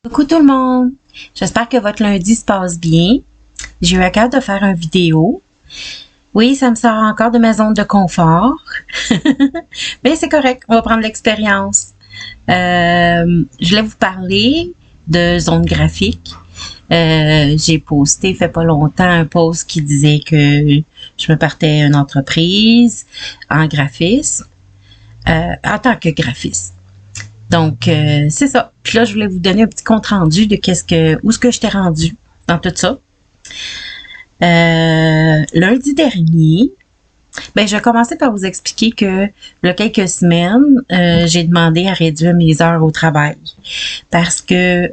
Coucou tout le monde! J'espère que votre lundi se passe bien. J'ai eu à cœur de faire une vidéo. Oui, ça me sort encore de ma zone de confort. Mais c'est correct, on va prendre l'expérience. Je voulais vous parler de zone graphique. J'ai posté, il fait pas longtemps, un post qui disait que je me partais une entreprise en graphisme, en tant que graphiste. Donc, c'est ça. Puis là, je voulais vous donner un petit compte rendu de où est-ce que j'étais rendue dans tout ça. Lundi dernier, je vais commencer par vous expliquer que, il y a quelques semaines, j'ai demandé à réduire mes heures au travail parce que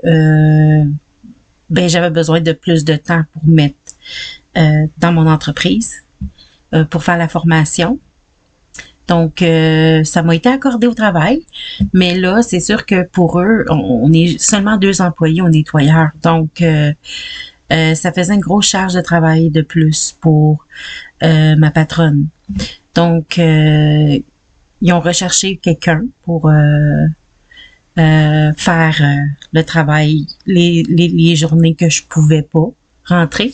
j'avais besoin de plus de temps pour mettre dans mon entreprise, pour faire la formation. Donc, ça m'a été accordé au travail, mais là, c'est sûr que pour eux, on est seulement 2 employés au nettoyeur. Donc, ça faisait une grosse charge de travail de plus pour ma patronne. Donc, ils ont recherché quelqu'un pour faire le travail, les journées que je pouvais pas rentrer.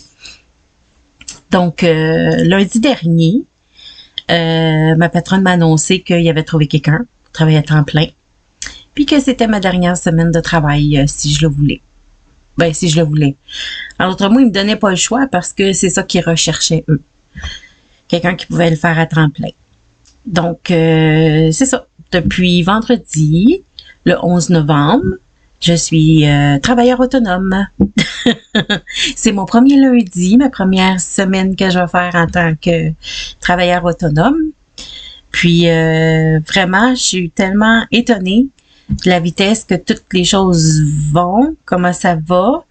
Donc, lundi dernier, ma patronne m'a annoncé qu'il avait trouvé quelqu'un pour travailler à temps plein, puis que c'était ma dernière semaine de travail si je le voulais. Si je le voulais. En d'autres mots, ils me donnaient pas le choix parce que c'est ça qu'ils recherchaient eux. Quelqu'un qui pouvait le faire à temps plein. Donc, c'est ça. Depuis vendredi, le 11 novembre, je suis travailleur autonome. C'est mon premier lundi, ma première semaine que je vais faire en tant que travailleur autonome. Puis, vraiment, je suis tellement étonnée de la vitesse que toutes les choses vont, comment ça va.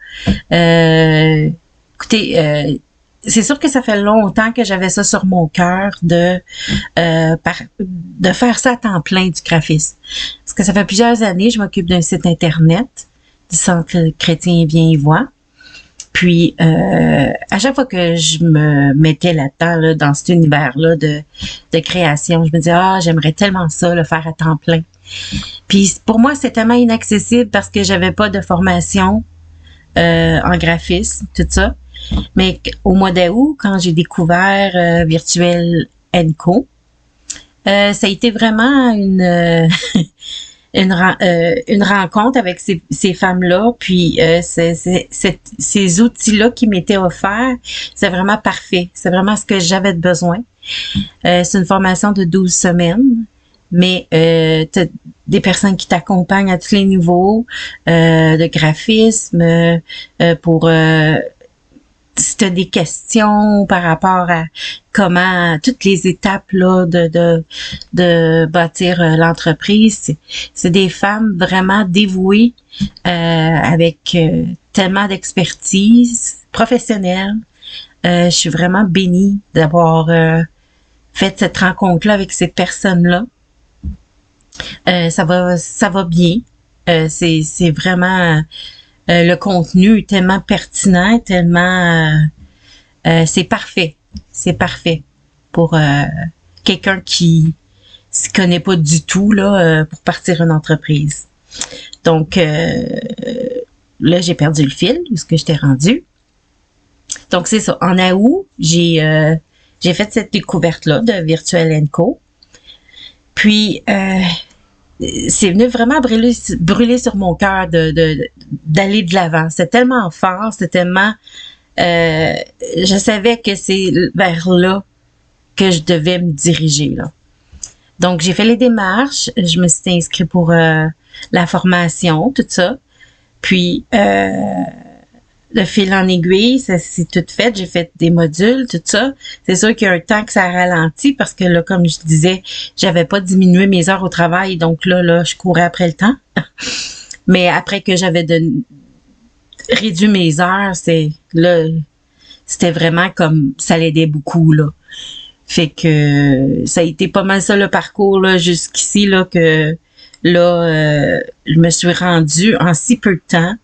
Écoutez, c'est sûr que ça fait longtemps que j'avais ça sur mon cœur de faire ça à temps plein du graphisme. Parce que ça fait plusieurs années, je m'occupe d'un site internet du Centre chrétien Viens et Vois. Puis, à chaque fois que je me mettais là-dedans, là, dans cet univers-là de création, je me disais, j'aimerais tellement ça, le faire à temps plein. Puis, pour moi, c'est tellement inaccessible parce que j'avais pas de formation en graphisme, tout ça. Mais au mois d'août, quand j'ai découvert Virtuel & Co, ça a été vraiment une rencontre avec ces femmes-là, puis ces outils-là qui m'étaient offerts, c'est vraiment parfait. C'est vraiment ce que j'avais besoin. C'est une formation de 12 semaines, mais t'as des personnes qui t'accompagnent à tous les niveaux de graphisme, pour si tu as des questions par rapport à comment toutes les étapes là de bâtir l'entreprise, c'est des femmes vraiment dévouées avec tellement d'expertise professionnelle. Je suis vraiment bénie d'avoir fait cette rencontre là avec ces personnes-là. Ça va bien. C'est vraiment le contenu est tellement pertinent, tellement c'est parfait. C'est parfait pour quelqu'un qui s'y connaît pas du tout là pour partir une entreprise. Donc là, j'ai perdu le fil où est-ce que j'étais rendue. Donc c'est ça. En août, j'ai fait cette découverte-là de Virtuel & Co. Puis c'est venu vraiment brûler sur mon cœur d'aller de l'avant. C'était tellement fort, c'était tellement je savais que c'est vers là que je devais me diriger là. Donc j'ai fait les démarches, je me suis inscrite pour la formation, tout ça. Puis de fil en aiguille, ça s'est tout fait. J'ai fait des modules, tout ça. C'est sûr qu'il y a un temps que ça a ralenti parce que là, comme je disais, j'avais pas diminué mes heures au travail. Donc là, je courais après le temps. Mais après que j'avais réduit mes heures, c'était vraiment comme ça l'aidait beaucoup, là. Fait que ça a été pas mal ça le parcours là jusqu'ici là que là je me suis rendue en si peu de temps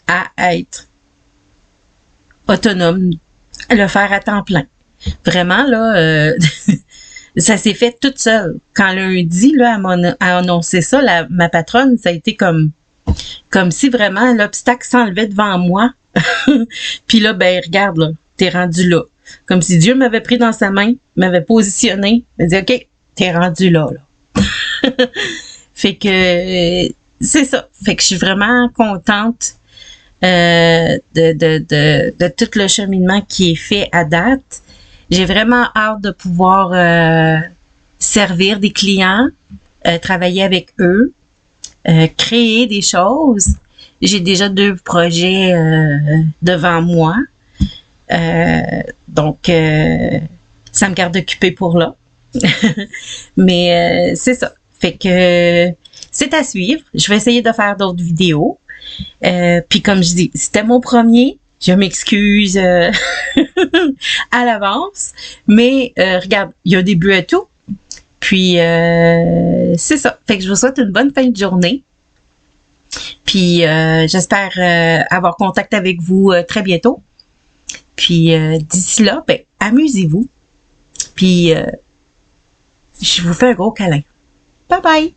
à être autonome, le faire à temps plein. Vraiment, là, ça s'est fait toute seule. Quand lundi, là, elle m'a annoncé ça, ma patronne, ça a été comme, Comme si vraiment l'obstacle s'enlevait devant moi. Puis là, ben regarde, là, t'es rendu là. Comme si Dieu m'avait pris dans sa main, m'avait positionné, m'a dit, OK, t'es rendu là, là. Fait que c'est ça. Fait que je suis vraiment contente de tout le cheminement qui est fait à date. J'ai vraiment hâte de pouvoir servir des clients, travailler avec eux, créer des choses. J'ai déjà 2 projets devant moi. Donc, ça me garde occupée pour là. Mais c'est ça. Fait que c'est à suivre. Je vais essayer de faire d'autres vidéos. Puis comme je dis, c'était mon premier. Je m'excuse à l'avance. Mais regarde, il y a des buts à tout. Puis c'est ça. Fait que je vous souhaite une bonne fin de journée. Puis j'espère avoir contact avec vous très bientôt. Puis d'ici là, ben, amusez-vous. Puis je vous fais un gros câlin. Bye bye!